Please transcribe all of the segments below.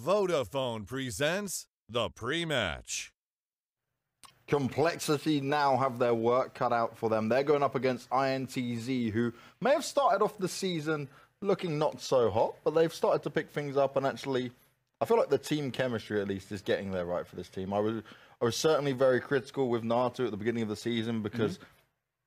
Vodafone presents the pre-match. compLexity now have their work cut out for them. They're going up against INTZ, who may have started off the season looking not so hot, but they've started to pick things up, and actually, I feel like the team chemistry, at least, is getting there right for this team. I was certainly very critical with Nato at the beginning of the season because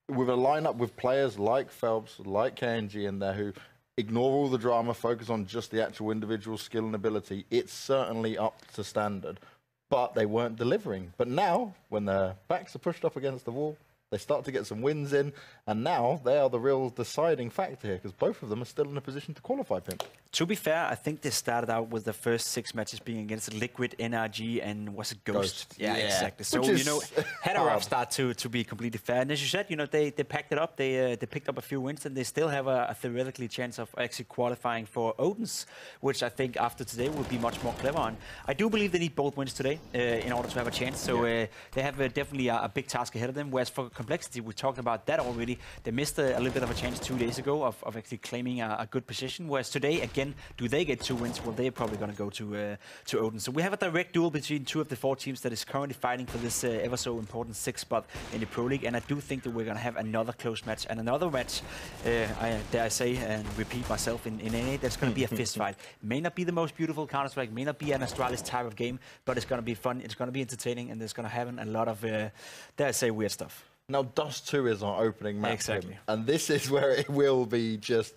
with a lineup with players like Phelps, like KNG in there, who ignore all the drama, focus on just the actual individual skill and ability, it's certainly up to standard. But they weren't delivering. But now, when their backs are pushed up against the wall, they start to get some wins in, and now they are the real deciding factor here, because both of them are still in a position to qualify, Pimp. To be fair, I think they started out with the first 6 matches being against Liquid, NRG, and was it Ghost? Yeah, exactly. So, you know, had a rough start to be completely fair. And as you said, you know, they packed it up. They picked up a few wins, and they still have a theoretically chance of actually qualifying for Odense, which I think after today will be much more clever on. I do believe they need both wins today in order to have a chance. So they have definitely a big task ahead of them. Whereas for compLexity, we talked about that already. They missed a little bit of a chance 2 days ago of actually claiming a good position. Whereas today, again, do they get 2 wins? Well, they're probably going to go to Odense. So we have a direct duel between 2 of the 4 teams that is currently fighting for this ever so important 6th spot in the Pro League. And I do think that we're going to have another close match and another match, dare I say and repeat myself, in NA, that's going to be a fist fight. May not be the most beautiful Counter-Strike, may not be an Astralis type of game, but it's going to be fun, it's going to be entertaining, and there's going to happen a lot of, dare I say, weird stuff. Now, Dust2 is our opening match. Exactly. And this is where it will be just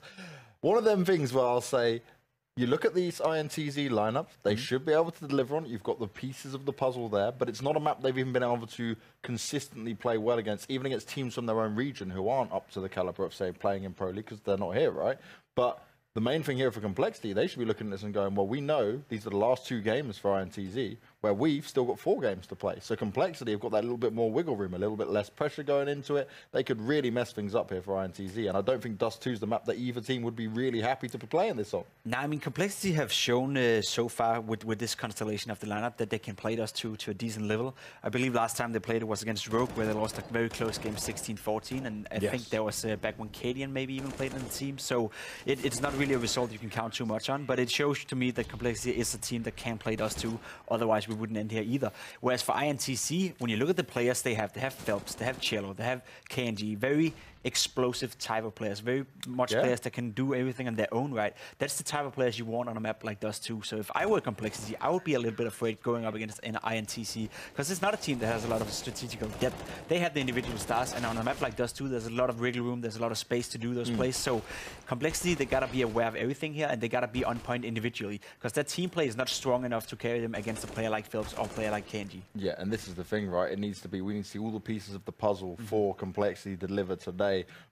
one of them things where I'll say, you look at these INTZ lineups, they should be able to deliver on it. You've got the pieces of the puzzle there, but it's not a map they've even been able to consistently play well against, even against teams from their own region who aren't up to the caliber of, say, playing in Pro League, because they're not here, right? But the main thing here for compLexity, they should be looking at this and going, well, we know these are the last 2 games for INTZ, where we've still got 4 games to play. So compLexity have got that little bit more wiggle room, a little bit less pressure going into it. They could really mess things up here for INTZ, and I don't think Dust2 is the map that either team would be really happy to be playing this on. Now, I mean, compLexity have shown so far with this constellation of the lineup that they can play Dust2 to a decent level. I believe last time they played it was against Rogue, where they lost a very close game, 16-14, and I think there was back when Cadian maybe even played in the team. So it's not really a result you can count too much on, but it shows to me that compLexity is a team that can play Dust2. Otherwise, we wouldn't end here either. Whereas for INTZ, when you look at the players they have Phelps, they have Cello, they have KNG, very explosive type of players, very much players that can do everything on their own right. That's the type of players you want on a map like Dust2. So if I were compLexity, I would be a little bit afraid going up against an INTZ, because it's not a team that has a lot of strategical depth. They have the individual stars, and on a map like Dust2, there's a lot of wriggle room, there's a lot of space to do those plays. So compLexity, they gotta be aware of everything here, and they gotta be on point individually, because their team play is not strong enough to carry them against a player like Phelps or a player like KNG. Yeah, and this is the thing, right? It needs to be, we need to see all the pieces of the puzzle for compLexity delivered today.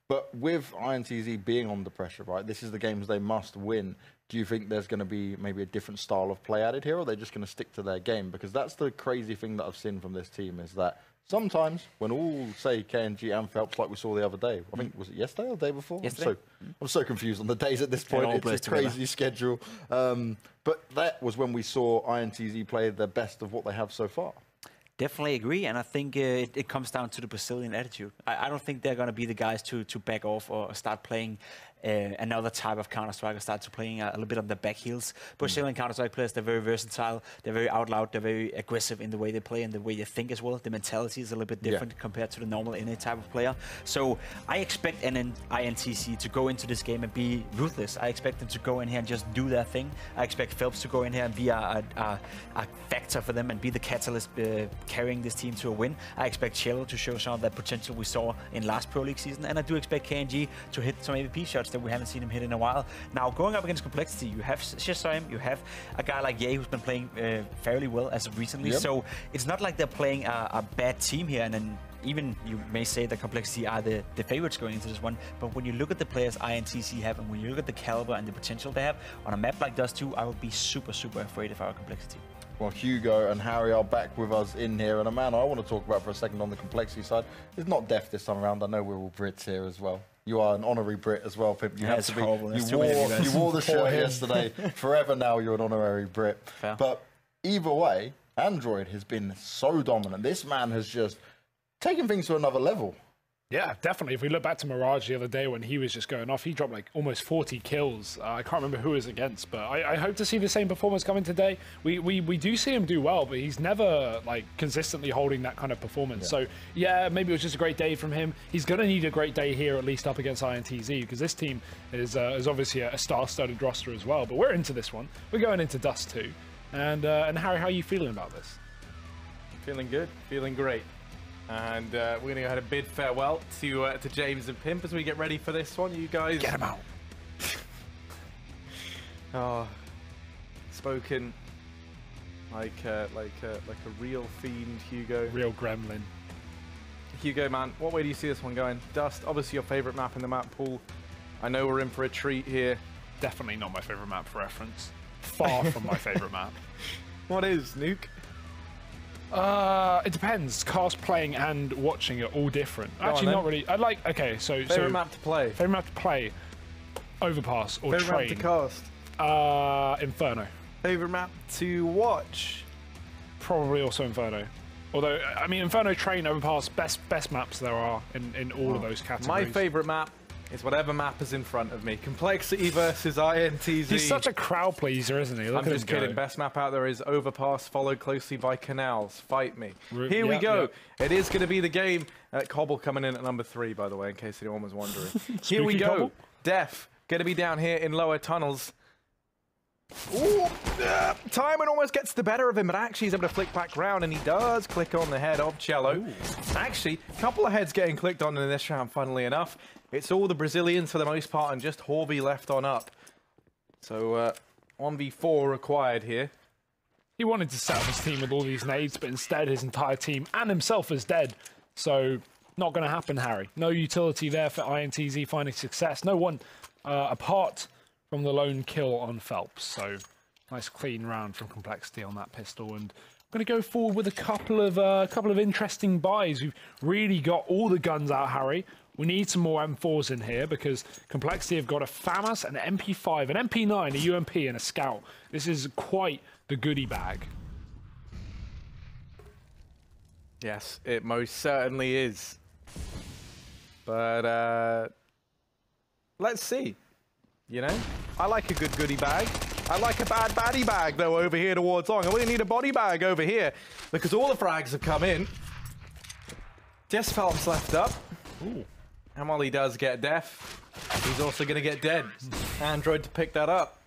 But with INTZ being under pressure, right, this is the games they must win. Do you think there's going to be maybe a different style of play added here, or are they just going to stick to their game? Because that's the crazy thing that I've seen from this team, is that sometimes when all, say, KNG and Phelps, like we saw the other day, I think, was it yesterday or the day before? Yesterday. I'm so confused on the days at this point. It's a crazy schedule. But that was when we saw INTZ play the best of what they have so far. Definitely agree, and I think it comes down to the Brazilian attitude. I don't think they're going to be the guys to back off or start playing another type of Counter-Strike, or start to playing a little bit on the back heels. Brazilian Counter-Strike players, they're very versatile, they're very out loud, they're very aggressive in the way they play and the way they think as well. The mentality is a little bit different compared to the normal NA type of player. So I expect INTZ to go into this game and be ruthless. I expect them to go in here and just do their thing. I expect Phelps to go in here and be a factor for them and be the catalyst carrying this team to a win. I expect Cello to show some of that potential we saw in last Pro League season, and I do expect KNG to hit some MVP shots that we haven't seen him hit in a while. Now, going up against compLexity, you have Shazam, you have a guy like Ye, who's been playing fairly well as of recently. So it's not like they're playing a bad team here, and then even you may say that compLexity are the favorites going into this one, but when you look at the players INTZ have, and when you look at the caliber and the potential they have on a map like Dust2, I would be super, super afraid if I were compLexity. Well, Hugo and Harry are back with us in here, and a man I want to talk about for a second on the compLexity side is not Def this time around. I know we're all Brits here as well. You are an honorary Brit as well, Pip. You have to be. You wore the shirt yesterday. Forever now, you're an honorary Brit. Fair. But either way, Android has been so dominant. This man has just taken things to another level. Yeah, definitely. If we look back to Mirage the other day when he was just going off, he dropped like almost 40 kills. I can't remember who he was against, but I hope to see the same performance coming today. We do see him do well, but he's never like consistently holding that kind of performance. Yeah. So yeah, maybe it was just a great day from him. He's going to need a great day here, at least up against INTZ, because this team is obviously a star-studded roster as well. But we're into this one. We're going into Dust2. And Harry, how are you feeling about this? Feeling good, feeling great. And we're going to go ahead and bid farewell to James and Pimp as we get ready for this one. You guys... Get him out. Oh, spoken like a real fiend, Hugo. Real gremlin. Hugo, man, what way do you see this one going? Dust, obviously your favorite map in the map pool. I know we're in for a treat here. Definitely not my favorite map for reference. Far from my favorite map. What is, Nuke? It depends. Cast playing and watching are all different. Actually, not really. I like. Okay, so favorite map to play. Favorite map to play. Overpass or favorite train. Favorite map to cast. Inferno. Favorite map to watch. Probably also Inferno. Although I mean, Inferno, train, overpass, best maps there are in all of those categories. My favorite map is whatever map is in front of me. compLexity versus INTZ. He's such a crowd pleaser, isn't he? Look I'm just kidding. Best map out there is Overpass, followed closely by Canals. Fight me. Here we go. It is going to be the game. Cobble coming in at number 3, by the way, in case anyone was wondering. Here we go. Cobble. Def going to be down here in lower tunnels. Ooh, Timon almost gets the better of him, but actually he's able to flick back round, and he does click on the head of Cello. Ooh. Actually, a couple of heads getting clicked on in this round, funnily enough. It's all the Brazilians for the most part, and just Horby left on up. So 1v4 required here. He wanted to set up his team with all these nades, but instead his entire team and himself is dead. So not going to happen, Harry. No utility there for INTZ finding success. No one apart from the lone kill on Phelps. So nice clean round from compLexity on that pistol, and I'm going to go forward with a couple of interesting buys. We've really got all the guns out, Harry. We need some more M4s in here because compLexity have got a FAMAS, an MP5, an MP9, a UMP, and a Scout. This is quite the goodie bag. Yes, it most certainly is. But let's see. You know, I like a good goodie bag. I like a bad baddie bag, though, over here towards Long. I really need a body bag over here because all the frags have come in. Just Phelps left up. Ooh. And while he does get Def, he's also going to get dead. Android to pick that up.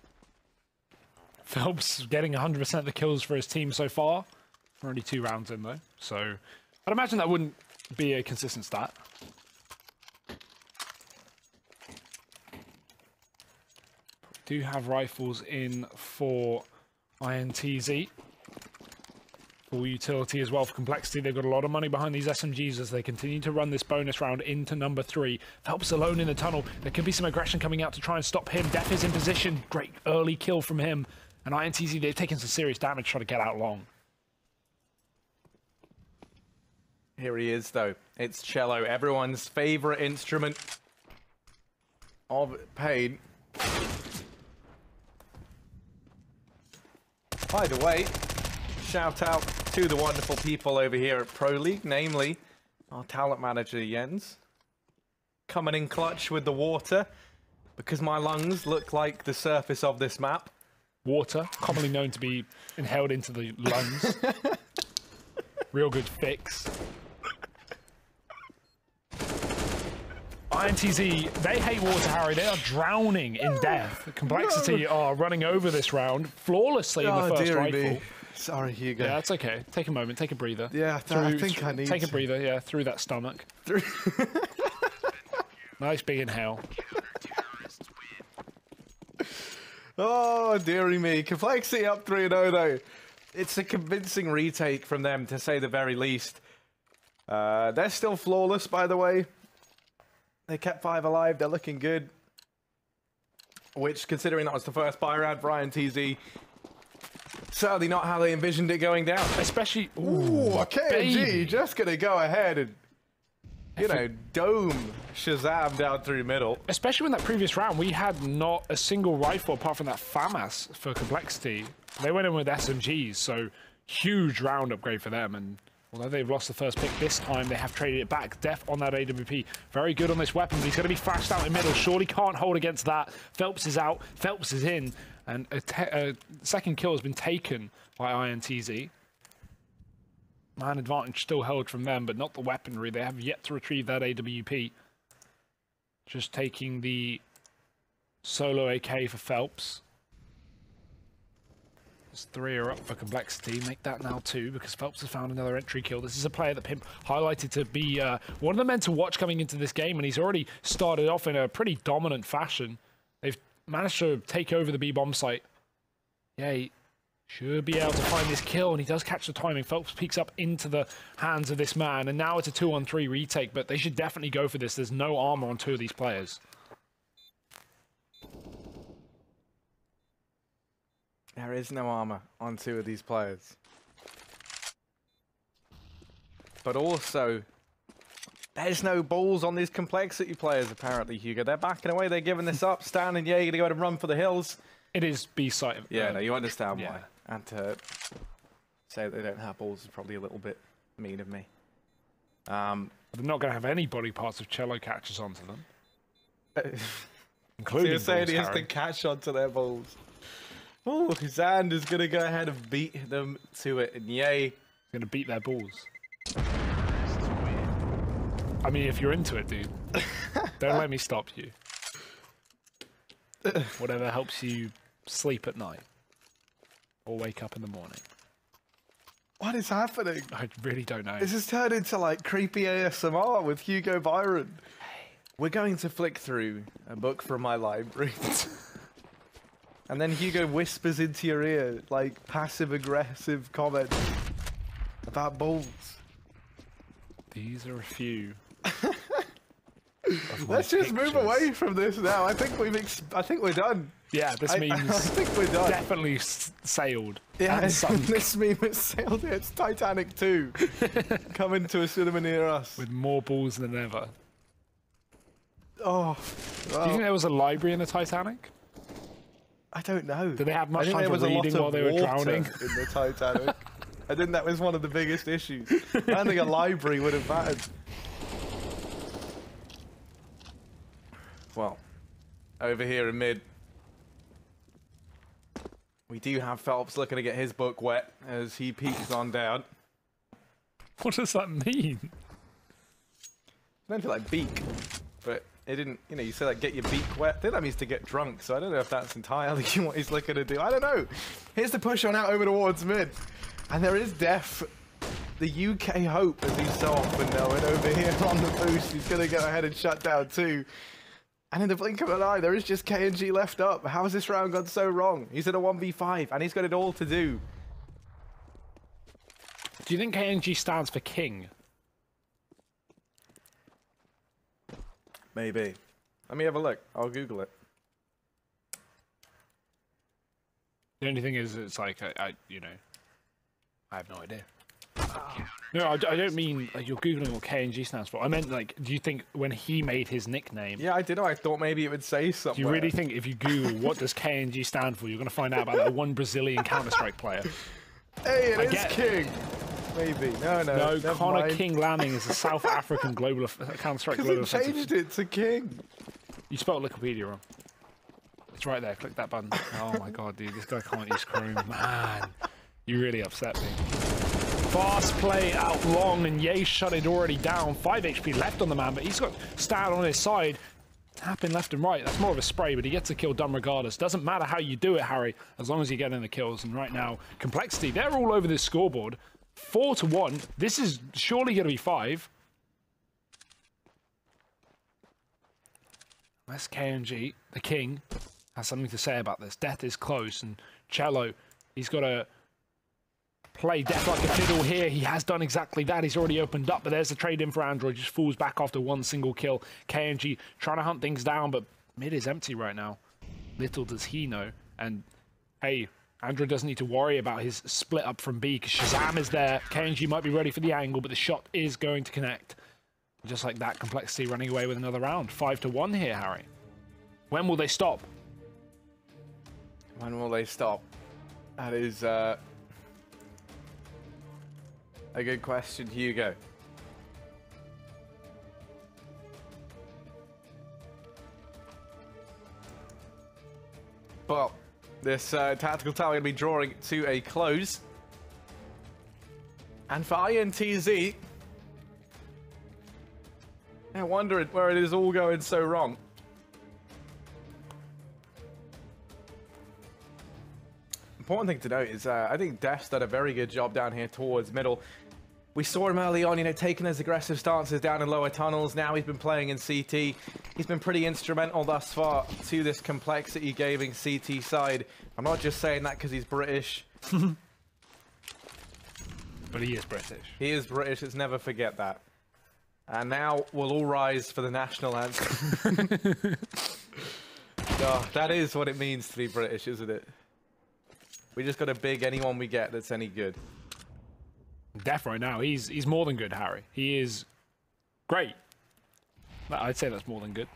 Phelps getting 100% of the kills for his team so far. We're only 2 rounds in, though. So I'd imagine that wouldn't be a consistent stat. Do have rifles in for INTZ. Full utility as well for compLexity. They've got a lot of money behind these SMGs as they continue to run this bonus round into number 3. Phelps alone in the tunnel. There could be some aggression coming out to try and stop him. Def is in position. Great early kill from him. And INTZ, they've taken some serious damage trying to get out Long. Here he is, though. It's Cello, everyone's favorite instrument of pain. By the way, shout out to the wonderful people over here at Pro League, namely our talent manager, Jens. Coming in clutch with the water, because my lungs look like the surface of this map. Water, commonly known to be inhaled into the lungs. Real good fix. INTZ, they hate water, Harry. They are drowning in death. compLexity are running over this round flawlessly in the first rifle. Me. Sorry, Hugo. Yeah, that's okay. Take a moment. Take a breather. Yeah, I think I need Take a breather, yeah, through that stomach. Nice big inhale. Oh, dearie me. compLexity up 3-0, though. It's a convincing retake from them, to say the very least. They're still flawless, by the way. They kept 5 alive. They're looking good. Which, considering that was the first buy round for INTZ, certainly not how they envisioned it going down. Especially... Ooh, a KMG just going to go ahead and, you know, dome Shazam down through middle. Especially in that previous round, we had not a single rifle apart from that FAMAS for compLexity. They went in with SMGs, so huge round upgrade for them. And Although they've lost the first pick this time, they have traded it back. Def on that AWP. Very good on this weapon, but he's going to be flashed out in middle. Surely can't hold against that. Phelps is out. Phelps is in. And a second kill has been taken by INTZ. Man advantage still held from them, but not the weaponry. They have yet to retrieve that AWP. Just taking the solo AK for Phelps. There's 3 are up for compLexity. Make that now 2 because Phelps has found another entry kill. This is a player that Pimp highlighted to be one of the men to watch coming into this game, and he's already started off in a pretty dominant fashion. They've managed to take over the B bomb site. Yeah, he should be able to find this kill, and he does catch the timing. Phelps peeks up into the hands of this man, and now it's a 2-on-3 retake, but they should definitely go for this. There's no armor on 2 of these players. There is no armor on 2 of these players. But also, there's no balls on these compLexity players, apparently, Hugo. They're backing away. They're giving this up. Stan and Jaeger to go and run for the hills. It is B-site. Yeah, no, you understand yeah. why. And to say that they don't have balls is probably a little bit mean of me. They're not going to have any body parts of cello catches onto them. Including so you're saying balls, he has Harry. to catch onto their balls. Oh, Zand is going to go ahead and beat them to it, and yay. Going to beat their balls. I mean, if you're into it, dude, don't let me stop you. Whatever helps you sleep at night or wake up in the morning. What is happening? I really don't know. This has turned into like creepy ASMR with Hugo Byron. We're going to flick through a book from my library. And then Hugo whispers into your ear, like, passive-aggressive comments about balls. These are a few. Let's just move away from this now. I think we're done. Yeah, this means I think we're done. definitely sailed. Yeah, and sunk. this meme has sailed. It's Titanic 2 coming to a cinema near us. With more balls than ever. Oh, Do you think there was a library in the Titanic? I don't know. Did they have much I think time there for was a lot reading of while they were water drowning? in the Titanic. I think that was one of the biggest issues. I don't think a library would have mattered. Well, over here in mid, we do have Phelps looking to get his book wet as he peeks on down. What does that mean? I don't feel like beak, but it didn't, you know, you say like get your beak wet. I think that means to get drunk, so I don't know if that's entirely what he's looking to do. I don't know. Here's the push on out over towards mid. And there is Def, the UK hope, as he's so often known, over here on the boost. He's going to go ahead and shut down 2. And in the blink of an eye, there is just KNG left up. How has this round gone so wrong? He's in a 1v5, and he's got it all to do. Do you think KNG stands for king? Maybe. Let me have a look. I'll Google it. The only thing is, it's like, I have no idea. No, I don't mean like you're Googling what KNG stands for. I meant like, do you think when he made his nickname... Yeah, I did know. I thought maybe it would say something. Do you really think if you Google what does KNG stand for, you're going to find out about that one Brazilian Counter-Strike player? Hey, it is King. Maybe. No, Connor King Lanning is a South African global Counter-Strike global offensive. Because he changed it to King. You spelled Wikipedia wrong. It's right there. Click that button. Oh my god, dude. This guy can't use Chrome. Man, you really upset me. Fast play out long, and Ye shut it already down. 5 HP left on the man, but he's got Stan on his side. Tapping left and right. That's more of a spray, but he gets a kill done regardless. Doesn't matter how you do it, Harry, as long as you get in the kills. And right now, compLexity, they're all over this scoreboard. 4-1. This is surely going to be 5. That's KNG. The king has something to say about this. Death is close, and Cello, he's got to play Death like a fiddle here. He has done exactly that. He's already opened up, but there's the trade in for Android. Just falls back after one single kill. KNG trying to hunt things down, but mid is empty right now. Little does he know. And hey, Android doesn't need to worry about his split up from B because Shazam is there. KNG might be ready for the angle, but the shot is going to connect. Just like that, compLexity running away with another round. 5-1 here, Harry. When will they stop? When will they stop? That is A good question, Hugo. Well, this tactical tower going to be drawing to a close. And for INTZ, I'm wondering where it is all going so wrong. Important thing to note is I think Dust did a very good job down here towards middle. We saw him early on, you know, taking his aggressive stances down in lower tunnels. Now he's been playing in CT. He's been pretty instrumental thus far to this compLexity gaming CT side. I'm not just saying that because he's British. But he is British. He is British, let's never forget that. And now we'll all rise for the national anthem. Oh, that is what it means to be British, isn't it? We just got to big anyone we get that's any good. Def right now, he's more than good, Harry. He is great. I'd say that's more than good.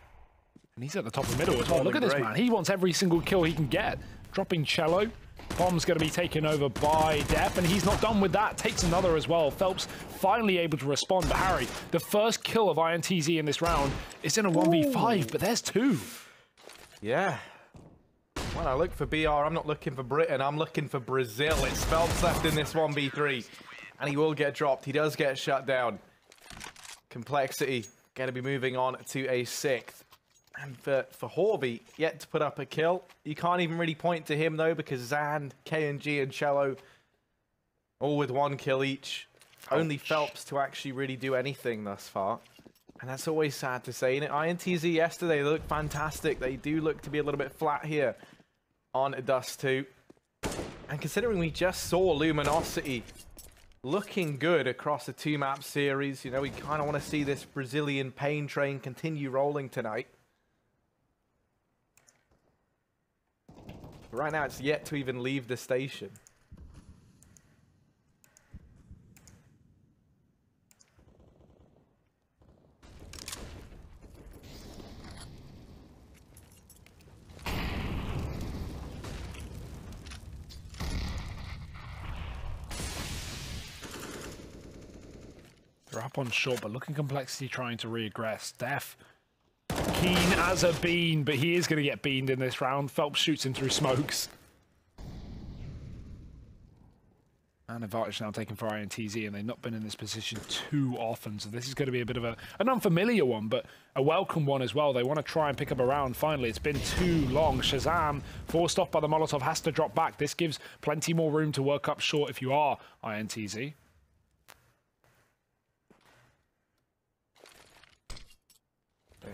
And he's at the top of the middle as well. Look at this man. He wants every single kill he can get. Dropping Cello. Bomb's going to be taken over by Def, and he's not done with that. Takes another as well. Phelps finally able to respond. But Harry, the first kill of INTZ in this round is in a 1v5, but there's 2. Yeah. When I look for BR, I'm not looking for Britain. I'm looking for Brazil. It's Phelps left in this 1v3. And he will get dropped. He does get shut down. compLexity going to be moving on to a 6th. And for Horvey, yet to put up a kill. You can't even really point to him, though, because Zand, KNG, and Cello all with 1 kill each. Ouch. Only Phelps to actually really do anything thus far. And that's always sad to say. And INTZ yesterday, they looked fantastic. They do look to be a little bit flat here on Dust2. And considering we just saw Luminosity looking good across the 2-map series, you know, we kind of want to see this Brazilian pain train continue rolling tonight. But right now, it's yet to even leave the station. They're up on short, but looking compLexity trying to reaggress. Def keen as a bean, but he is going to get beaned in this round. Phelps shoots him through smokes. And advantage now taken for INTZ, and they've not been in this position too often, so this is going to be a bit of an unfamiliar one, but a welcome one as well. They want to try and pick up a round finally. It's been too long. Shazam, forced off by the Molotov, has to drop back. This gives plenty more room to work up short if you are INTZ.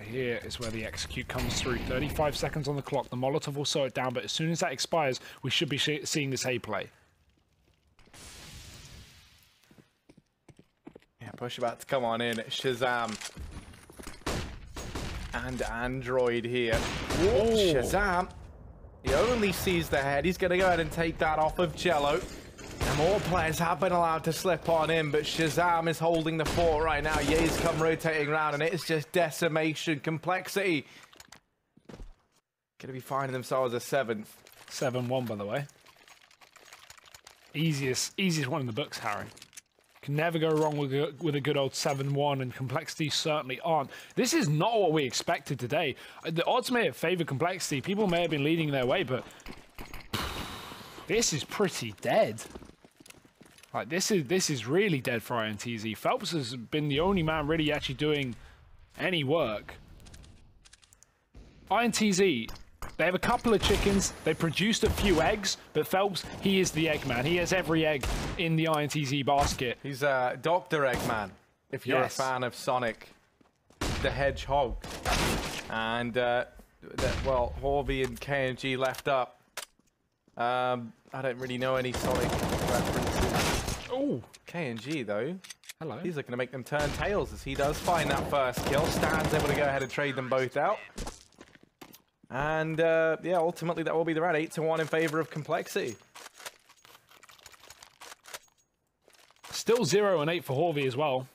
Here is where the execute comes through. 35 seconds on the clock. The Molotov will slow it down, but as soon as that expires, we should be seeing this A play. Yeah, push about to come on in. Shazam and Android here. Whoa. Shazam. He only sees the head. He's going to go ahead and take that off of Cello. And more players have been allowed to slip on in, but Shazam is holding the fort right now. Ye's come rotating around, and it's just decimation. compLexity going to be finding themselves a 7th. 7-1, by the way. Easiest one in the books, Harry. Can never go wrong with a good old 7-1, and compLexity certainly aren't. This is not what we expected today. The odds may have favored compLexity. People may have been leading their way, but this is pretty dead. Like, this is really dead for INTZ. Phelps has been the only man really actually doing any work. INTZ, they have a couple of chickens. They produced a few eggs, but Phelps, he is the egg man. He has every egg in the INTZ basket. He's a Dr. Eggman, if you're a fan of Sonic the Hedgehog. And, well, Horvey and KNG left up. I don't really know any Sonic references. Oh, KNG though. Hello. He's looking to make them turn tails as he does find that first kill. Stan's able to go ahead and trade them both out. And yeah, ultimately that will be the round. 8-1 in favor of compLexity. Still 0 and 8 for Horvey as well.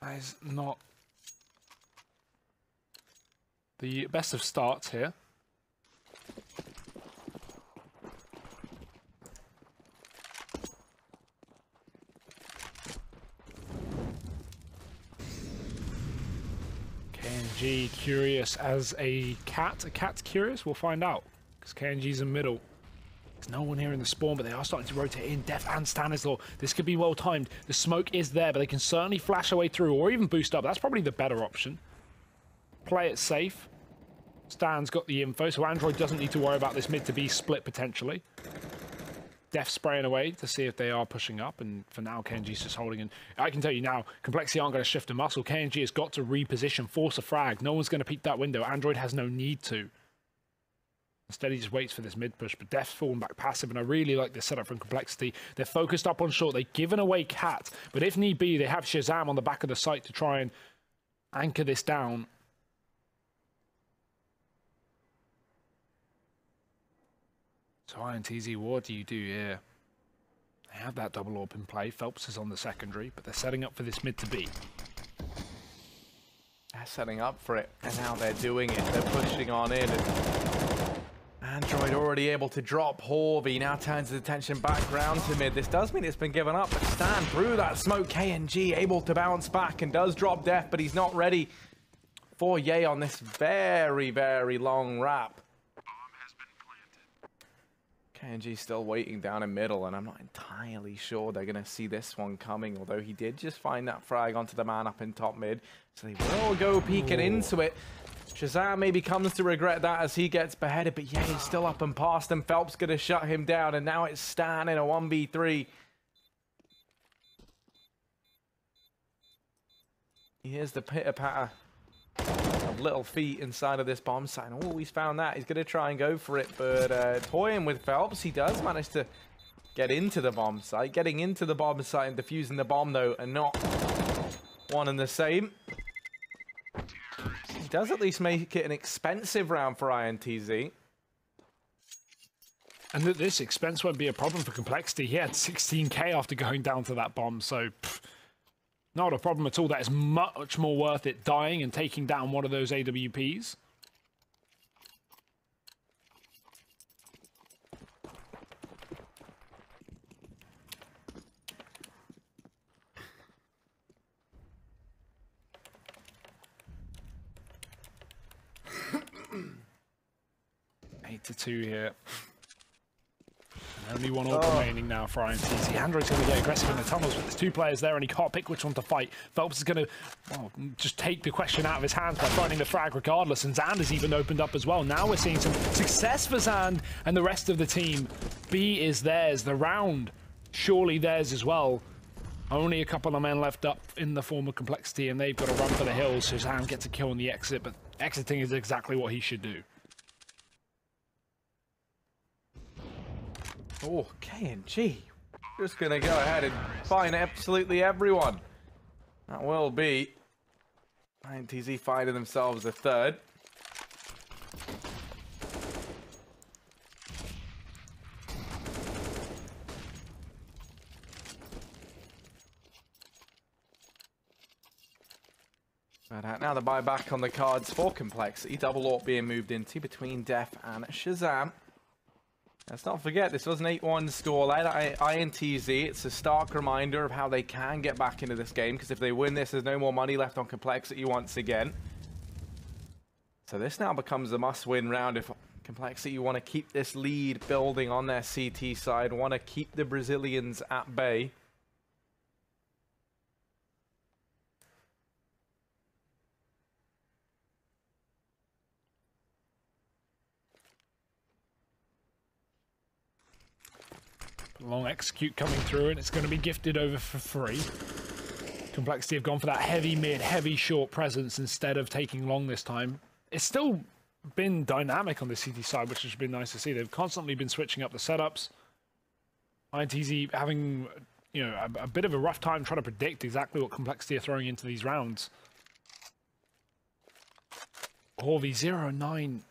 That is not the best of starts here. curious as a cat. A cat's curious? We'll find out. Because KNG's in middle. There's no one here in the spawn, but they are starting to rotate in. Def and Stanislaw. This could be well timed. The smoke is there, but they can certainly flash away through or even boost up. That's probably the better option. Play it safe. Stan's got the info, so Android doesn't need to worry about this mid to B split potentially. Def spraying away to see if they are pushing up, and for now KNG's just holding in. I can tell you now, compLexity aren't going to shift a muscle. KNG has got to reposition, force a frag. No one's going to peek that window. Android has no need to. Instead, he just waits for this mid push, but Def's falling back passive, and I really like this setup from compLexity. They're focused up on short. They've given away Cat, but if need be, they have Shazam on the back of the site to try and anchor this down. So INTZ, what do you do here? They have that double AWP in play. Phelps is on the secondary, but they're setting up for this mid to B. They're setting up for it, and now they're doing it. They're pushing on in. Android already able to drop. Horvey now turns his attention back round to mid. This does mean it's been given up, but Stan through that smoke. KNG able to bounce back and does drop Def, but he's not ready for Ye on this very, very long wrap. KNG still waiting down in middle, and I'm not entirely sure they're going to see this one coming, although he did just find that frag onto the man up in top mid, so they will go peeking into it. Shazam maybe comes to regret that as he gets beheaded, but yeah, he's still up and past him. Phelps going to shut him down, and now it's Stan in a 1v3. Here's the pitter-patter of little feet inside of this bomb site. Oh, he's found that. He's going to try and go for it, but toying with Phelps, he does manage to get into the bomb site. Getting into the bomb site and defusing the bomb, though, and not one and the same. He does at least make it an expensive round for INTZ. And this expense won't be a problem for compLexity. He had 16k after going down to that bomb, so not a problem at all. That is much more worth it, dying and taking down one of those AWPs. Eight to 2 here. Only one AWP remaining now for INTZ. Android's going to get aggressive in the tunnels, but there's 2 players there and he can't pick which one to fight. Phelps is going to just take the question out of his hands by finding the frag regardless, and Zand has even opened up as well. Now we're seeing some success for Zand and the rest of the team. B is theirs. The round, surely theirs as well. Only a couple of men left up in the form of compLexity, and they've got to run for the hills. So Zand gets a kill on the exit, but exiting is exactly what he should do. Oh, KNG. Just going to go ahead and find absolutely everyone. That will be INTZ finding themselves a third. But now the buyback on the cards for compLexity. Double AWP being moved into between Def and Shazam. Let's not forget, this was an 8-1 score at INTZ. It's a stark reminder of how they can get back into this game, because if they win this, there's no more money left on compLexity once again. So this now becomes a must-win round if compLexity want to keep this lead building on their CT side, want to keep the Brazilians at bay. Long execute coming through, and it's going to be gifted over for free. compLexity have gone for that heavy mid, heavy short presence instead of taking long this time. It's still been dynamic on the CT side, which has been nice to see. They've constantly been switching up the setups. INTZ having, you know, a bit of a rough time trying to predict exactly what compLexity are throwing into these rounds. Horvey 0-9.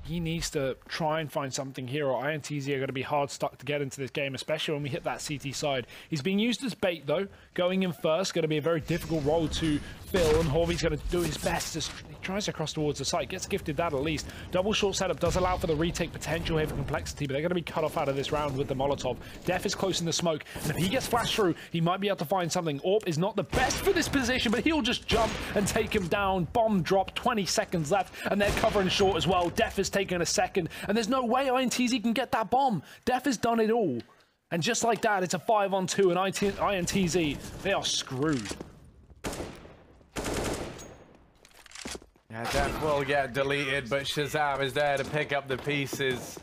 He needs to try and find something here, or INTZ are going to be hard stuck to get into this game, especially when we hit that CT side. He's being used as bait, though. Going in first, going to be a very difficult role to Phil, and Horvy's going to do his best as he tries to cross towards the site. Gets gifted that at least. Double short setup does allow for the retake potential here for compLexity, but they're going to be cut off out of this round with the Molotov. Def is close in the smoke, and if he gets flashed through, he might be able to find something. Orp is not the best for this position, but he'll just jump and take him down. Bomb drop, 20 seconds left, and they're covering short as well. Def is taking a second, and there's no way INTZ can get that bomb. Def has done it all. And just like that, it's a 5-on-2, and INTZ, they are screwed. Yeah, Def will get deleted, but Shazam is there to pick up the pieces.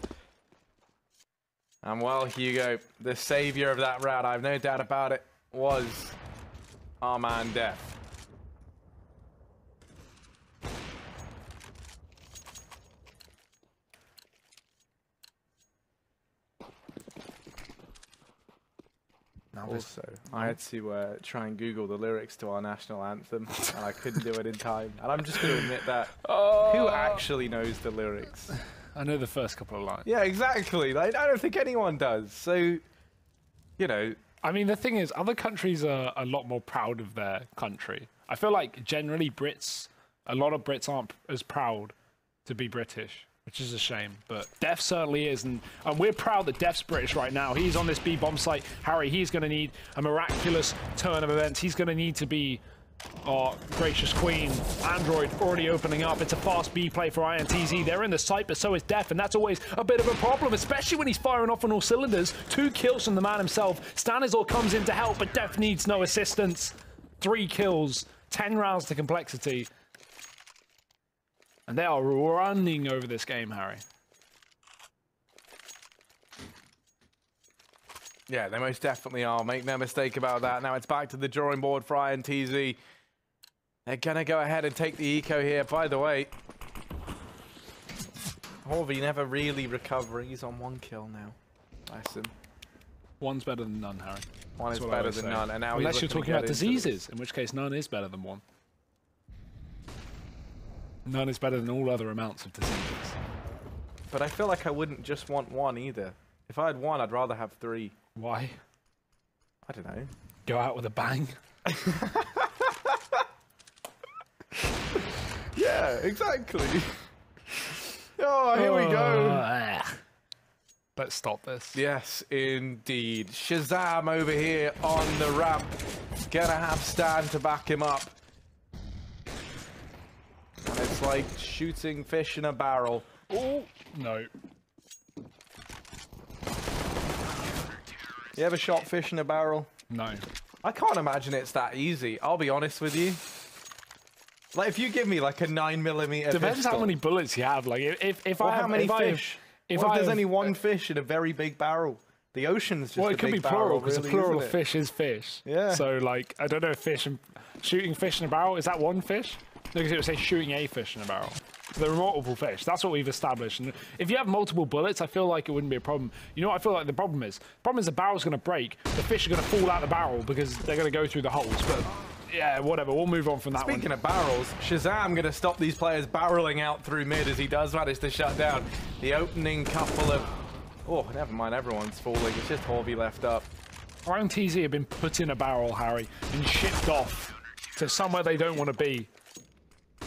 And well, Hugo, the savior of that round, I have no doubt about it, was our man Def. Also, I had to try and Google the lyrics to our national anthem, and I couldn't do it in time. And I'm just going to admit that. Who actually knows the lyrics? I know the first couple of lines. Yeah, exactly. Like, I don't think anyone does. So, you know. I mean, the thing is, other countries are a lot more proud of their country. I feel like generally a lot of Brits aren't as proud to be British, which is a shame, but Def certainly is, and we're proud that Def's British right now. He's on this B-bomb site. Harry, he's going to need a miraculous turn of events. He's going to need to be our gracious queen. Android already opening up. It's a fast B play for INTZ. They're in the site, but so is Def, and that's always a bit of a problem, especially when he's firing off on all cylinders. 2 kills from the man himself. Stanizor comes in to help, but Def needs no assistance. 3 kills, 10 rounds to compLexity. And they are running over this game, Harry. Yeah, they most definitely are. Make no mistake about that. Now it's back to the drawing board for INTZ. They're going to go ahead and take the eco here. By the way, Horvey never really recovering. He's on 1 kill now. Bless him. One's better than none, Harry. One is better than none. And now unless you're talking about diseases, in which case none is better than one. None is better than all other amounts of diseases. But I feel like I wouldn't just want 1 either. If I had 1, I'd rather have 3. Why? I don't know. Go out with a bang? Yeah, exactly. Oh, here we go. Let's stop this. Yes, indeed. Shazam over here on the ramp. Gonna have Stan to back him up. And it's like shooting fish in a barrel. Oh, no. You ever shot fish in a barrel? No. I can't imagine it's that easy. I'll be honest with you. Like, if you give me like a 9mm depends pistol, how many bullets you have. Like, if I have how many fish? If there's only 1 fish in a very big barrel? The ocean's just well, a it could big be plural because really, a plural isn't of it? fish is fish. Yeah. So, like, I don't know if shooting fish in a barrel, is that 1 fish? No, because it would say shooting a fish in a barrel. So there are multiple fish. That's what we've established. And if you have multiple bullets, I feel like it wouldn't be a problem. You know what I feel like the problem is? The problem is the barrel's going to break. The fish are going to fall out the barrel because they're going to go through the holes. But yeah, whatever. We'll move on from that one. Speaking of barrels, Shazam going to stop these players barreling out through mid as he does manage to shut down the opening couple of... Oh, never mind. Everyone's falling. It's just Horvey left up. INTZ have been put in a barrel, Harry, and shipped off to somewhere they don't want to be.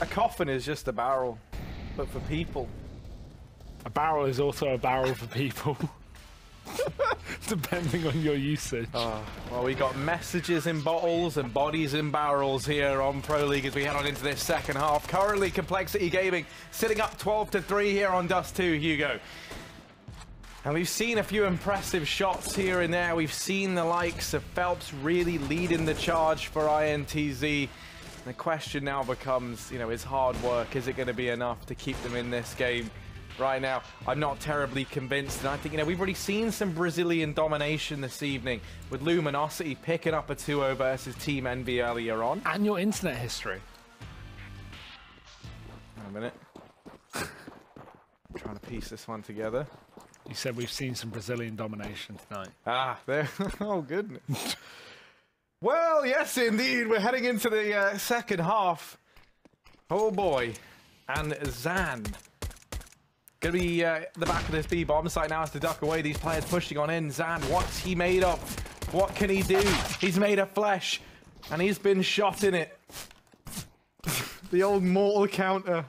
A coffin is just a barrel, but for people. A barrel is also a barrel for people. Depending on your usage. Well, we got messages in bottles and bodies in barrels here on Pro League as we head on into this second half. Currently, compLexity Gaming sitting up 12-3 here on Dust2, Hugo. And we've seen a few impressive shots here and there. We've seen the likes of Phelps really leading the charge for INTZ. The question now becomes, you know, is hard work, is it going to be enough to keep them in this game? Right now, I'm not terribly convinced, and I think, you know, we've already seen some Brazilian domination this evening with Luminosity picking up a 2-0 versus Team Envy earlier on. And your internet history. Wait a minute. I'm trying to piece this one together. You said we've seen some Brazilian domination tonight. Ah, there. Oh, goodness. Well, yes, indeed. We're heading into the second half. Oh, boy. And Zan. Going to be the back of this B-bomb site now has to duck away. These players pushing on in. Zan, what's he made of? What can he do? He's made of flesh. And he's been shot in it. The old mortal counter.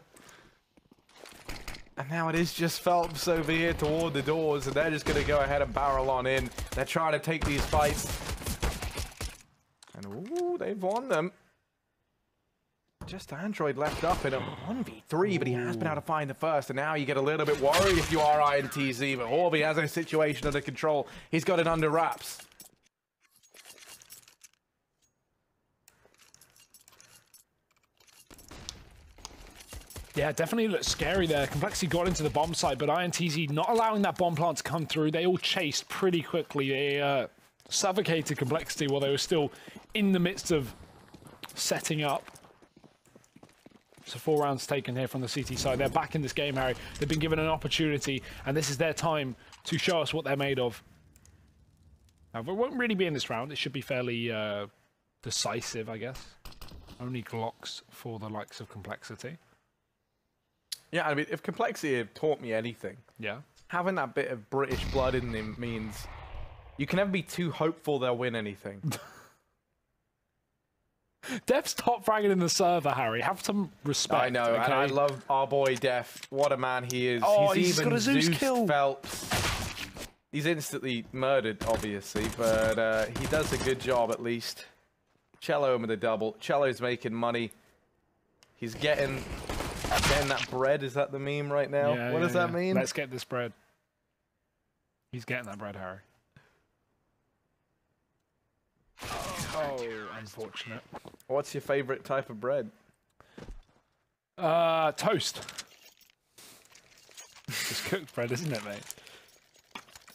And now it is just Phelps over here toward the doors, and they're just going to go ahead and barrel on in. They're trying to take these fights. And ooh, they've won them. Just Android left up in a 1v3, but he has been able to find the first, and now you get a little bit worried if you are INTZ, but Horby has a situation under control. He's got it under wraps. Yeah, definitely looks scary there. compLexity got into the bomb site, but INTZ not allowing that bomb plant to come through. They all chased pretty quickly. They suffocated compLexity while they were still in the midst of setting up. So 4 rounds taken here from the CT side. They're back in this game, Harry. They've been given an opportunity, and this is their time to show us what they're made of. Now, it won't really be in this round. It should be fairly decisive, I guess. Only Glocks for the likes of compLexity. Yeah, I mean, if compLexity have taught me anything, Yeah. having that bit of British blood in them means you can never be too hopeful they'll win anything. Def's top fragging in the server, Harry. Have some respect. I know, okay? and I love our boy Def. What a man he is. Oh, he's he's even got a Zeus kill. Phelps. He's instantly murdered, obviously, but he does a good job at least. Cello with a double. Cello's making money. He's getting that bread. Is that the meme right now? Yeah, what does that mean? Let's get this bread. He's getting that bread, Harry. Oh, unfortunate. What's your favorite type of bread? Toast. It's cooked bread, isn't it, mate?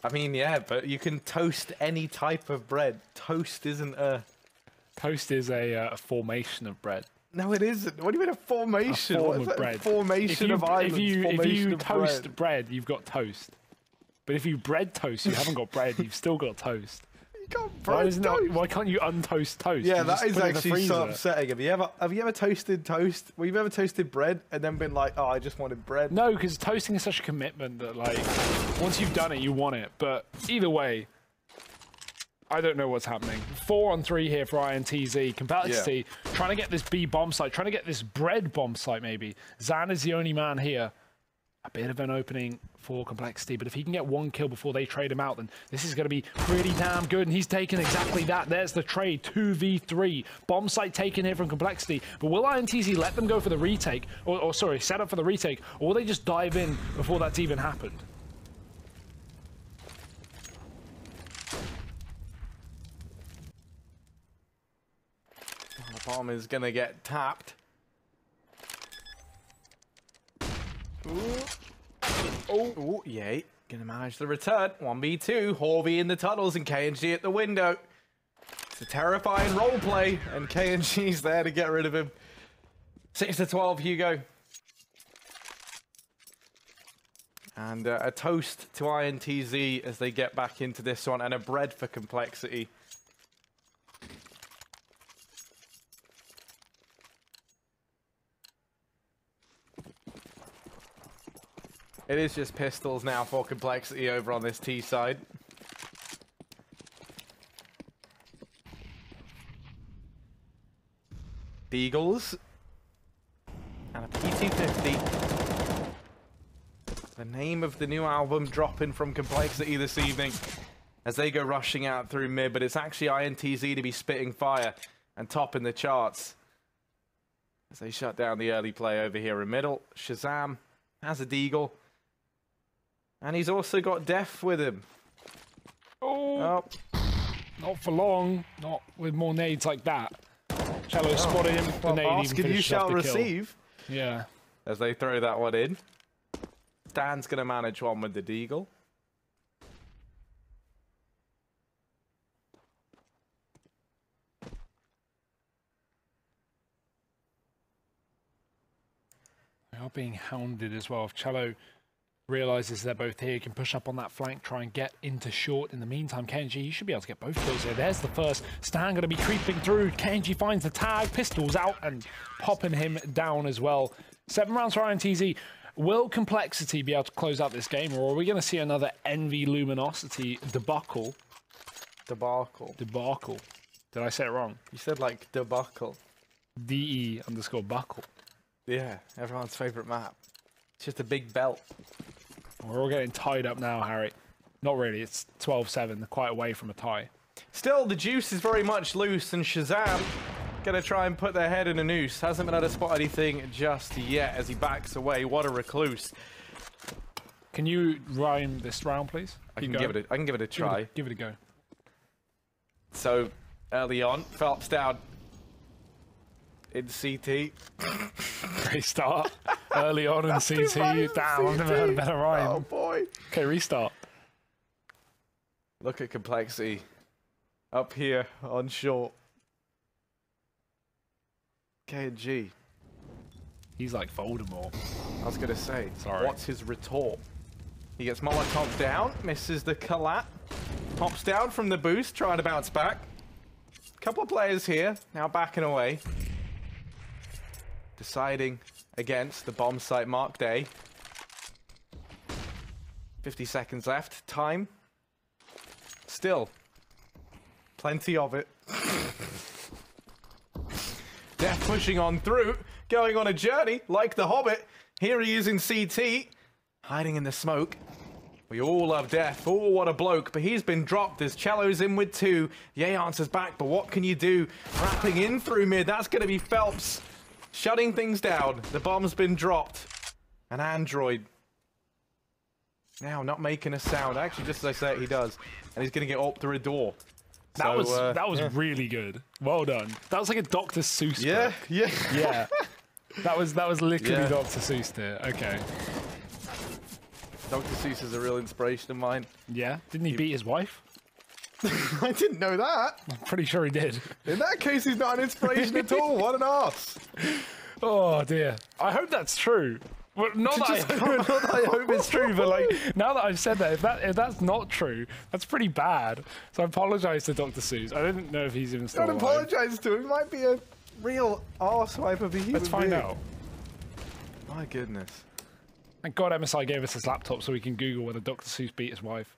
I mean, yeah, but you can toast any type of bread. Toast isn't a... Toast is a formation of bread. No, it isn't. What do you mean a formation? A form What is of that? bread. Formation of islands. If you of toast bread, you've got toast. But if you bread toast, you haven't got bread. You've still got toast. You got bread Why can't you untoast toast? Yeah, You that just is put it in the actually so freezer. upsetting. Have you ever toasted toast? Well, you've ever toasted bread and then been like, oh, I just wanted bread? No, because toasting is such a commitment that, like, once you've done it, you want it. But either way, I don't know what's happening. 4 on 3 here for INTZ. compLexity trying to get this B bomb site, trying to get this bread bomb site, maybe. Zan is the only man here. A bit of an opening for compLexity, but if he can get 1 kill before they trade him out, then this is going to be pretty damn good, and he's taken exactly that. There's the trade, 2v3. Bomb site taken here from compLexity, but will INTZ let them go for the retake, or sorry, set up for the retake, or will they just dive in before that's even happened? The bomb is going to get tapped. Oh, yay. Gonna manage the return. 1v2. Horby in the tunnels and KNG at the window. It's a terrifying roleplay, and KNG's there to get rid of him. 6-12, Hugo. And a toast to INTZ as they get back into this one, and a bread for compLexity. It is just pistols now for compLexity over on this T side. Deagles. And a P250. The name of the new album dropping from compLexity this evening as they go rushing out through mid, but it's actually INTZ to be spitting fire and topping the charts as they shut down the early play over here in middle. Shazam has a Deagle. And he's also got Def with him. Oh, not for long. Not with more nades like that. Cello spotted him. The nade even you finished shall off the receive. Kill. Yeah. As they throw that one in. Dan's going to manage one with the Deagle. They are being hounded as well. If Cello realizes they're both here, he can push up on that flank, try and get into short. In the meantime, KNG, you should be able to get both kills here. There's the first. Stan going to be creeping through. KNG finds the tag, pistols out, and popping him down as well. 7 rounds for INTZ. Will compLexity be able to close out this game, or are we going to see another Envy Luminosity debacle? Debacle. Debacle. Did I say it wrong? You said like debacle. DE_buckle. Yeah, everyone's favorite map. It's just a big belt. We're all getting tied up now, Harry. Not really. It's 12-7. They're quite away from a tie. Still, the juice is very much loose, and Shazam gonna try and put their head in a noose. Hasn't been able to spot anything just yet as he backs away. What a recluse. Can you rhyme this round, please? I can give it a try. Give it a go. So, early on, Phelps down in CT. Great start. Early on in CT, down. I've never heard a better rhyme. Oh boy. Okay, restart. Look at compLexity. Up here on short. K&G. He's like Voldemort. I was gonna say, sorry. What's his retort? He gets Molotov down, misses the collat, pops down from the boost, trying to bounce back. Couple of players here, now backing away. Deciding against the bomb site Matchday. 50 seconds left, time. Still, plenty of it. Death pushing on through, going on a journey like the Hobbit. Here he is in CT, hiding in the smoke. We all love Death. Oh, what a bloke. But he's been dropped as Cello's in with 2. Yay answers back, but what can you do? Wrapping in through mid. That's going to be Phelps. Shutting things down. The bomb's been dropped. An android. Now not making a sound. Actually, just as I say it, he does. And he's going to get up through a door. That was really good. Well done. That was like a Dr. Seuss book. Yeah. That was literally Dr. Seuss there. Okay. Dr. Seuss is a real inspiration of mine. Yeah? Didn't he beat his wife? I didn't know that. I'm pretty sure he did. In that case, he's not an inspiration at all. What an arse. Oh dear. I hope that's true. Well, not that I hope it's true, but like now that I've said that, if that's not true, that's pretty bad. So I apologise to Dr. Seuss. I didn't know if he's even still Don't apologise to him. He might be a real arsewipe of a human Let's find out. My goodness. Thank God MSI gave us his laptop so we can Google whether Dr. Seuss beat his wife.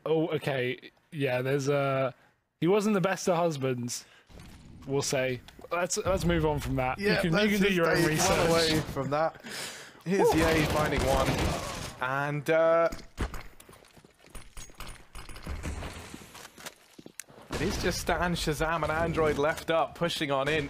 Oh, okay. Yeah, there's he wasn't the best of husbands, we'll say. Let's move on from that. Yeah, you can do your own research. One away from that. Here's Yay finding one. And it is just Stan, Shazam, and Android left up, pushing on in.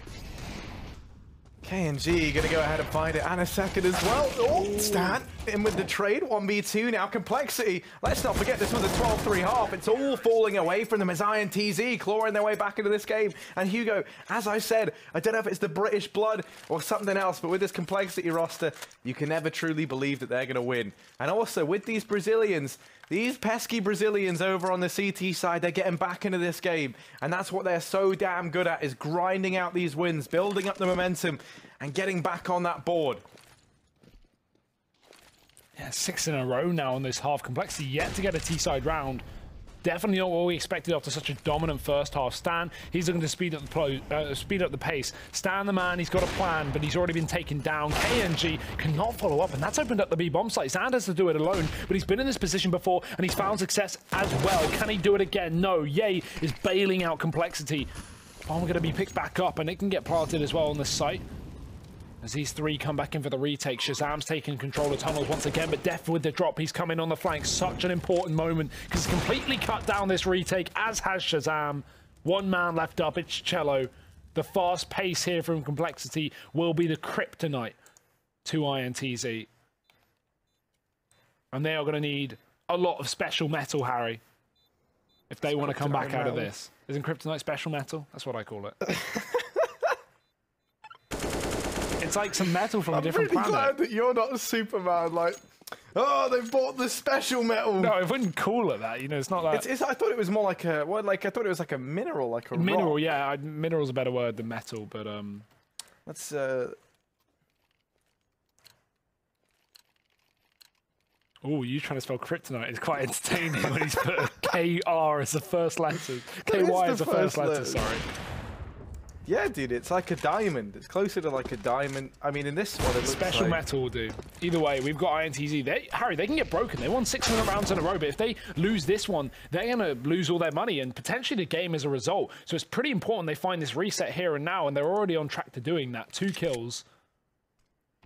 K&G gonna go ahead and find it, and a second as well. Oh, Stan in with the trade, 1v2 now, compLexity. Let's not forget this was a 12-3 half. It's all falling away from them as INTZ clawing their way back into this game. And Hugo, as I said, I don't know if it's the British blood or something else, but with this compLexity roster, you can never truly believe that they're gonna win. And also with these Brazilians, these pesky Brazilians over on the CT side, they're getting back into this game. And that's what they're so damn good at, is grinding out these wins, building up the momentum, and getting back on that board. Yeah, 6 in a row now on this half. compLexity yet to get a T-side round. Definitely not what we expected after such a dominant first half. Stan, he's looking to speed up the pace. Stan the man, he's got a plan, but he's already been taken down. K&G cannot follow up, and that's opened up the B bomb site. Stan has to do it alone, but he's been in this position before, and he's found success as well. Can he do it again? No. Yay is bailing out compLexity. Bomb going to be picked back up, and it can get planted as well on this site. As these 3 come back in for the retake, Shazam's taking control of tunnels once again, but Def with the drop, he's coming on the flank. Such an important moment, because he's completely cut down this retake, as has Shazam. 1 man left up, it's Cello. The fast pace here from compLexity will be the kryptonite to INTZ. And they are going to need a lot of special metal, Harry, if they want to come back out of this. Isn't kryptonite special metal? That's what I call it. It's like some metal from a different planet. I'm really glad that you're not Superman, like, oh, they've bought the special metal. No, I wouldn't call it that. You know, it's not that. I thought it was more like a, I thought it was like a mineral, like a mineral, rock. yeah. Mineral's a better word than metal, but Let's Oh, you trying to spell kryptonite is quite entertaining when he's put KR as the first letter. KY as the first letter, sorry. Yeah, dude, it's like a diamond. It's closer to like a diamond. I mean, in this one, it looks Special like... metal will do. Either way, we've got INTZ. Harry, they can get broken. They won 600 rounds in a row, but if they lose this one, they're going to lose all their money and potentially the game as a result. So it's pretty important they find this reset here and now, and they're already on track to doing that. 2 kills.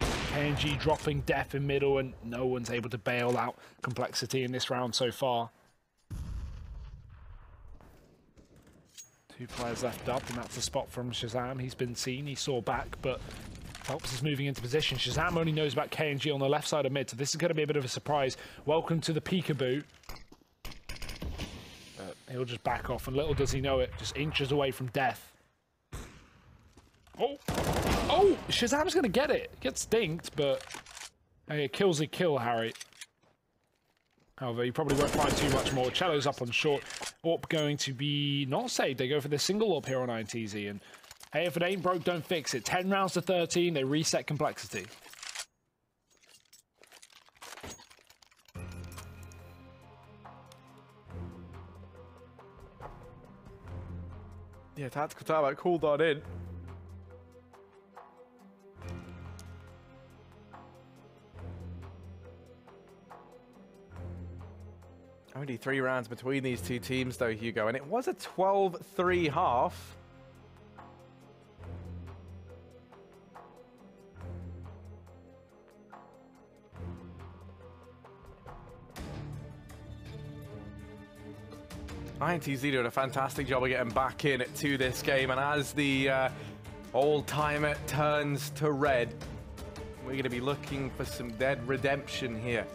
KNG dropping Def in middle, and no one's able to bail out compLexity in this round so far. 2 players left up, and that's the spot from Shazam. He's been seen, he saw back, but Phelps is moving into position. Shazam only knows about KNG on the left side of mid, so this is going to be a bit of a surprise. Welcome to the peekaboo. He'll just back off, and little does he know it, just inches away from death. Oh! Oh! Shazam's going to get it. Gets dinked, but hey, a kill's a kill, Harry. However, you probably won't find too much more. Cello's up on short. AWP going to be not saved. They go for the single AWP here on INTZ. And hey, if it ain't broke, don't fix it. 10 rounds to 13. They reset compLexity. Yeah, tactical timeout called on in. Only 3 rounds between these 2 teams, though, Hugo, and it was a 12-3 half. INTZ doing a fantastic job of getting back in to this game, and as the old timer turns to red, we're going to be looking for some dead redemption here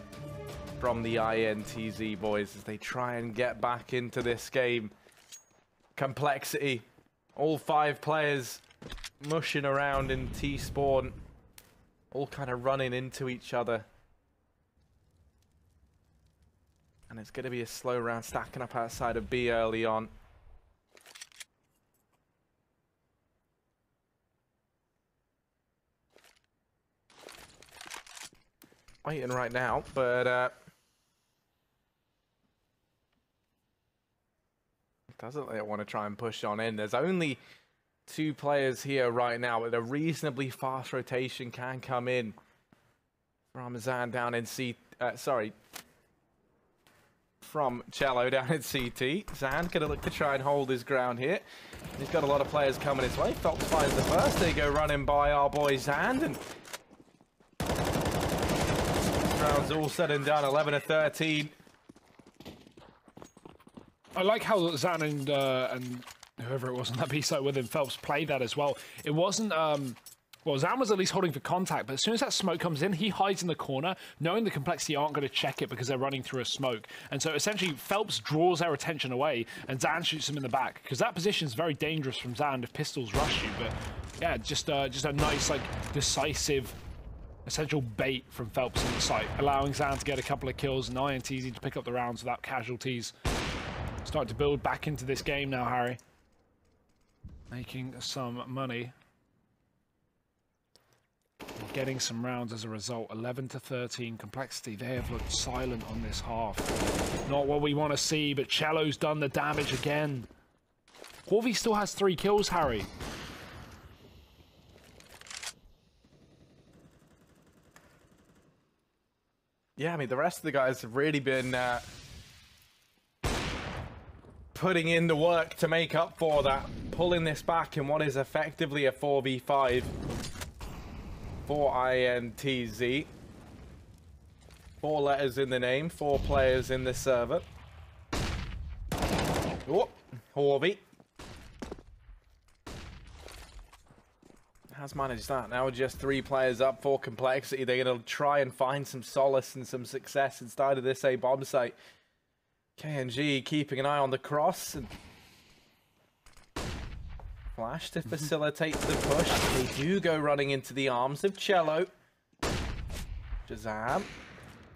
from the INTZ boys as they try and get back into this game. compLexity, all 5 players mushing around in T-spawn, all kind of running into each other. And it's going to be a slow round, stacking up outside of B early on. Waiting right now, but doesn't they want to try and push on in? There's only 2 players here right now, but a reasonably fast rotation can come in from Zan down in from Cello down in CT. Zan gonna look to try and hold his ground here. He's got a lot of players coming his way. Phelps finds the first. They go running by our boy Zan, and round's all said and done. 11-13. I like how Zan and whoever it was on that B site with him, Phelps, played that as well. It wasn't, well, Zan was at least holding for contact, but as soon as that smoke comes in, he hides in the corner, knowing the compLexity aren't going to check it because they're running through a smoke. And so essentially, Phelps draws their attention away, and Zan shoots him in the back, because that position is very dangerous from Zan if pistols rush you. But yeah, just a nice, like, decisive, essential bait from Phelps on the site, allowing Zan to get a couple of kills and INTZ to pick up the rounds without casualties. Starting to build back into this game now, Harry. Making some money. Getting some rounds as a result. 11-13. compLexity, they have looked silent on this half. Not what we want to see, but Cello's done the damage again. Horvey still has 3 kills, Harry. Yeah, I mean, the rest of the guys have really been putting in the work to make up for that, pulling this back in what is effectively a 4v5 for INTZ. 4 letters in the name, 4 players in the server. Oh, Horvey has managed that. Now just 3 players up for compLexity. They're going to try and find some solace and some success inside of this A bomb site. KNG keeping an eye on the cross and flash to facilitate the push. They do go running into the arms of Cello. Shazam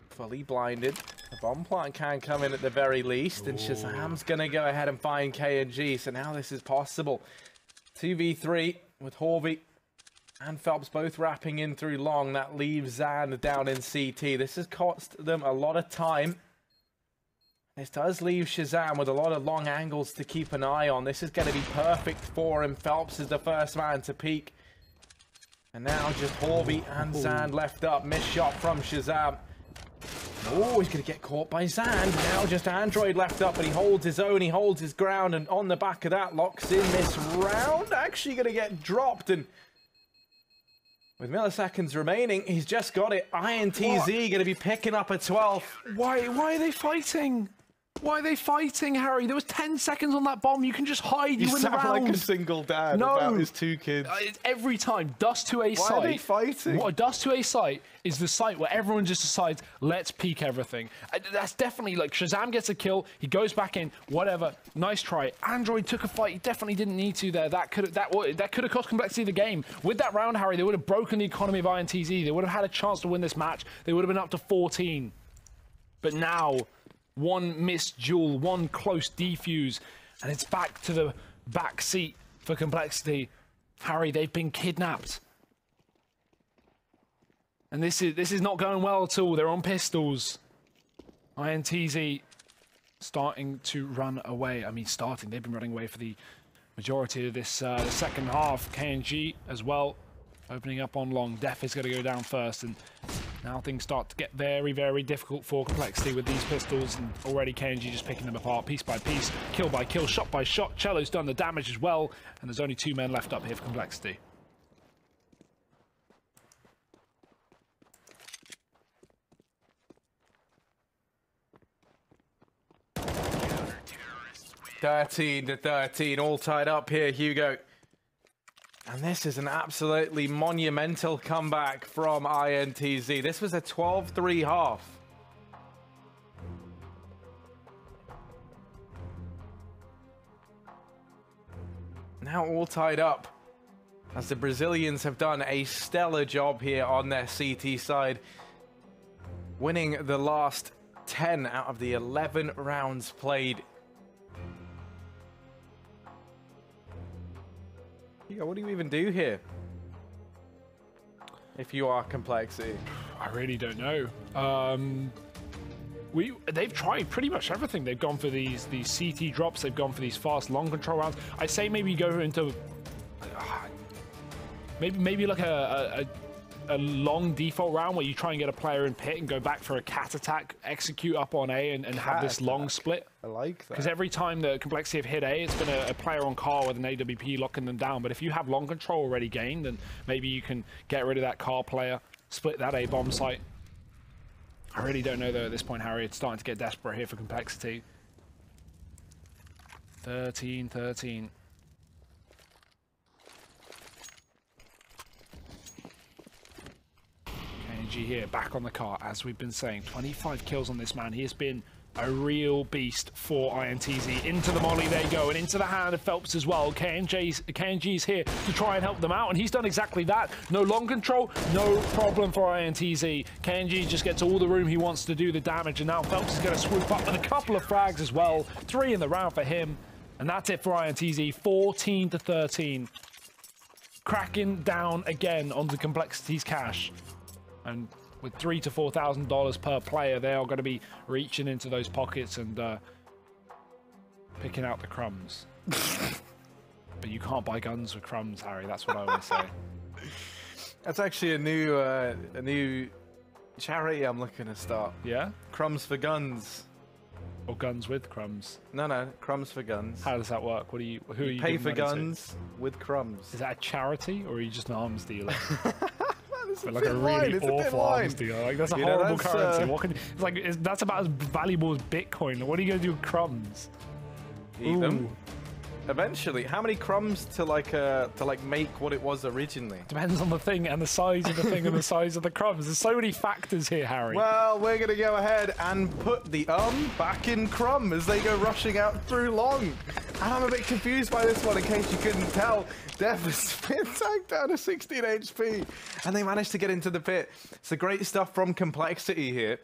fully blinded. The bomb plant can come in at the very least, and Shazam's going to go ahead and find KNG. So now this is possible. 2v3 with Horvey and Phelps both wrapping in through long. That leaves Zan down in CT. This has cost them a lot of time. This does leave Shazam with a lot of long angles to keep an eye on. This is going to be perfect for him. Phelps is the first man to peek. And now just Horby and Zand left up. Missed shot from Shazam. Oh, he's going to get caught by Zand. Now just Android left up, but he holds his own. He holds his ground, and on the back of that, locks in this round. Actually going to get dropped, and with milliseconds remaining, he's just got it. INTZ going to be picking up a 12th. Why are they fighting? Why are they fighting, Harry? There was 10 seconds on that bomb. You can just hide. You win the round. sound like a single dad about his 2 kids. Every time. Dust2 site. Why are they fighting? What a Dust2 site is the site where everyone just decides, let's peek everything. That's definitely like Shazam gets a kill. He goes back in. Whatever. Nice try. Android took a fight. He definitely didn't need to there. That could have cost complexity the game. With that round, Harry, they would have broken the economy of INTZ. They would have had a chance to win this match. They would have been up to 14. But now, one missed duel, one close defuse, and it's back to the back seat for complexity. Harry, they've been kidnapped. And this is not going well at all. They're on pistols. INTZ starting to run away. I mean, they've been running away for the majority of this the second half. KNG as well, opening up on long. Def is going to go down first, and now things start to get very, very difficult for complexity with these pistols, and already KNG just picking them apart piece by piece, kill by kill, shot by shot. Cello's done the damage as well, and there's only 2 men left up here for complexity. $13 to 13, all tied up here, Hugo. And this is an absolutely monumental comeback from INTZ. This was a 12-3 half. Now all tied up, as the Brazilians have done a stellar job here on their CT side, winning the last 10 out of the 11 rounds played. What do you even do here if you are complexity? I really don't know. They've tried pretty much everything. They've gone for these CT drops. They've gone for these fast long control rounds. I say maybe go into maybe like a long default round where you try and get a player in pit and go back for a cat attack, execute up on A, and have this long split. I like that. Because every time the complexity have hit A, it's been a player on car with an AWP locking them down. But if you have long control already gained, then maybe you can get rid of that car player, split that A bomb site. I really don't know though at this point, Harry. It's starting to get desperate here for complexity. 13-13. KNG here, back on the car, as we've been saying. 25 kills on this man. He has been a real beast for INTZ. Into the molly they go, and into the hand of Phelps as well. KNG's here to try and help them out, and he's done exactly that. No long control, no problem for INTZ. KNG just gets all the room he wants to do the damage, and now Phelps is going to swoop up with a couple of frags as well. 3 in the round for him, and that's it for INTZ. 14 to 13. Cracking down again on the complexity's cash. And with $3,000 to $4,000 per player, they are going to be reaching into those pockets and picking out the crumbs. But you can't buy guns with crumbs, Harry. That's what I always say. That's actually a new charity I'm looking to start. Yeah? Crumbs for guns. Or guns with crumbs? No, crumbs for guns. How does that work? Who are you pay for giving money guns with crumbs? Is that a charity, or are you just an arms dealer? It's like a really awful arms dealer. Like, that's a horrible currency. What can that's about as valuable as Bitcoin. What are you gonna do with crumbs? Eat them. Eventually. How many crumbs to make what it was originally? Depends on the thing and the size of the thing and the size of the crumbs. There's so many factors here, Harry. Well, we're gonna go ahead and put the back in crumb as they go rushing out through long. And I'm a bit confused by this one, in case you couldn't tell. Def has been tagged down to 16 HP, and they managed to get into the pit. So great stuff from complexity here.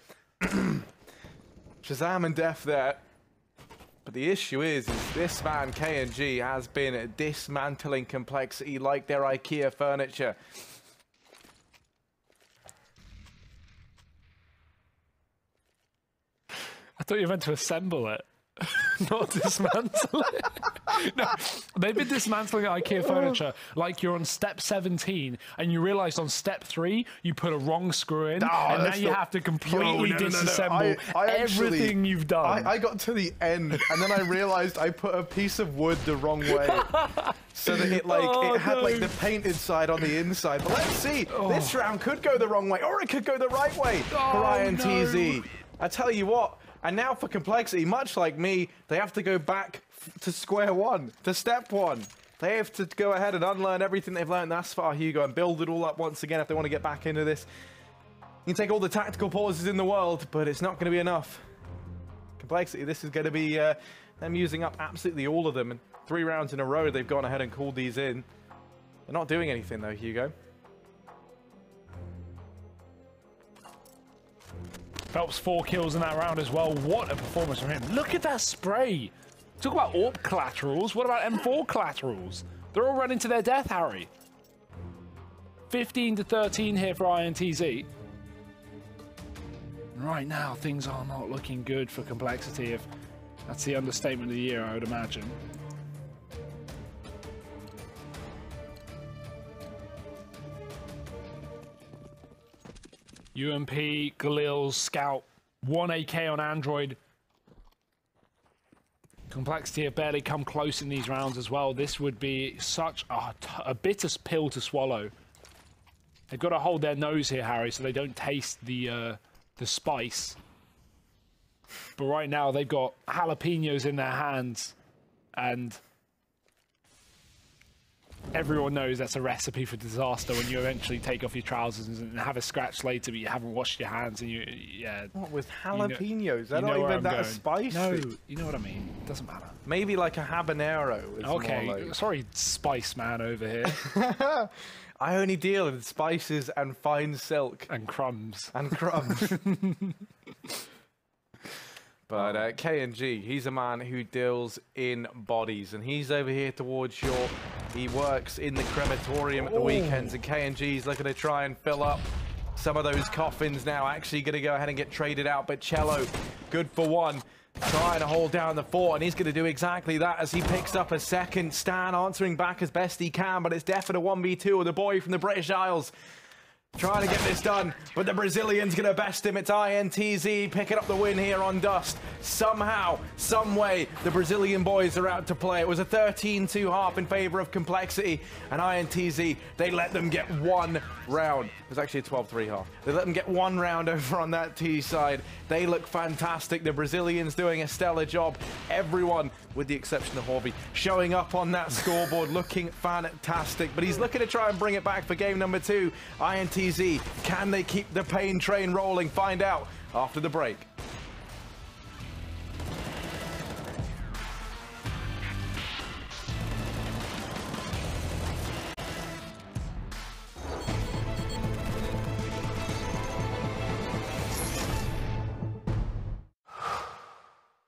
Shazam and Def there. But the issue is this man, KNG, has been dismantling complexity like their IKEA furniture. thought you were meant to assemble it, not dismantle it. No, they've been dismantling IKEA furniture like you're on step 17 and you realised on step 3 you put a wrong screw in and now you have to completely disassemble everything you've done. I got to the end and then I realised I put a piece of wood the wrong way. So that it had like the painted side on the inside. But let's see, this round could go the wrong way or it could go the right way for INTZ. I tell you what. And now for compLexity, much like me, they have to go back to square one, to step one. They have to go ahead and unlearn everything they've learned thus far, Hugo, and build it all up once again if they want to get back into this. You can take all the tactical pauses in the world, but it's not going to be enough. compLexity, this is going to be them using up absolutely all of them. And 3 rounds in a row, they've gone ahead and called these in. They're not doing anything, though, Hugo. Phelps 4 kills in that round as well. What a performance from him. Look at that spray. Talk about AWP collaterals. What about M4 collaterals? They're all running to their death, Harry. 15 to 13 here for INTZ. Right now, things are not looking good for compLexity, if that's the understatement of the year, I would imagine. UMP, Galil, Scout, 1 AK on Android. compLexity have barely come close in these rounds as well. This would be such a bitter pill to swallow. They've got to hold their nose here, Harry, so they don't taste the spice. But right now, they've got jalapenos in their hands, and everyone knows that's a recipe for disaster when you eventually take off your trousers and have a scratch later, but you haven't washed your hands and What, with jalapenos? They're not where even I'm that going. spicy. No, you know what I mean. It doesn't matter. Maybe like a habanero. Is Okay, more like... sorry, Spice Man over here. I only deal with spices and fine silk. And crumbs. And crumbs. But K&G, he's a man who deals in bodies, and he's over here towards shore. He works in the crematorium at the weekends, and K&G's looking to try and fill up some of those coffins now. Actually going to go ahead and get traded out, but Cello, good for 1. Trying to hold down the fort, and he's going to do exactly that as he picks up a second. Stan answering back as best he can, but it's definite 1v2 with the boy from the British Isles. Trying to get this done, but the Brazilian's going to best him. It's INTZ picking up the win here on Dust. Somehow, some way, the Brazilian boys are out to play. It was a 13-2 half in favor of compLexity, and INTZ, they let them get 1 round. It was actually a 12-3 half. They let them get 1 round over on that T side. They look fantastic. The Brazilians doing a stellar job. Everyone, with the exception of Horby, showing up on that scoreboard, looking fantastic. But he's looking to try and bring it back for game number 2. INTZ, can they keep the pain train rolling? Find out after the break.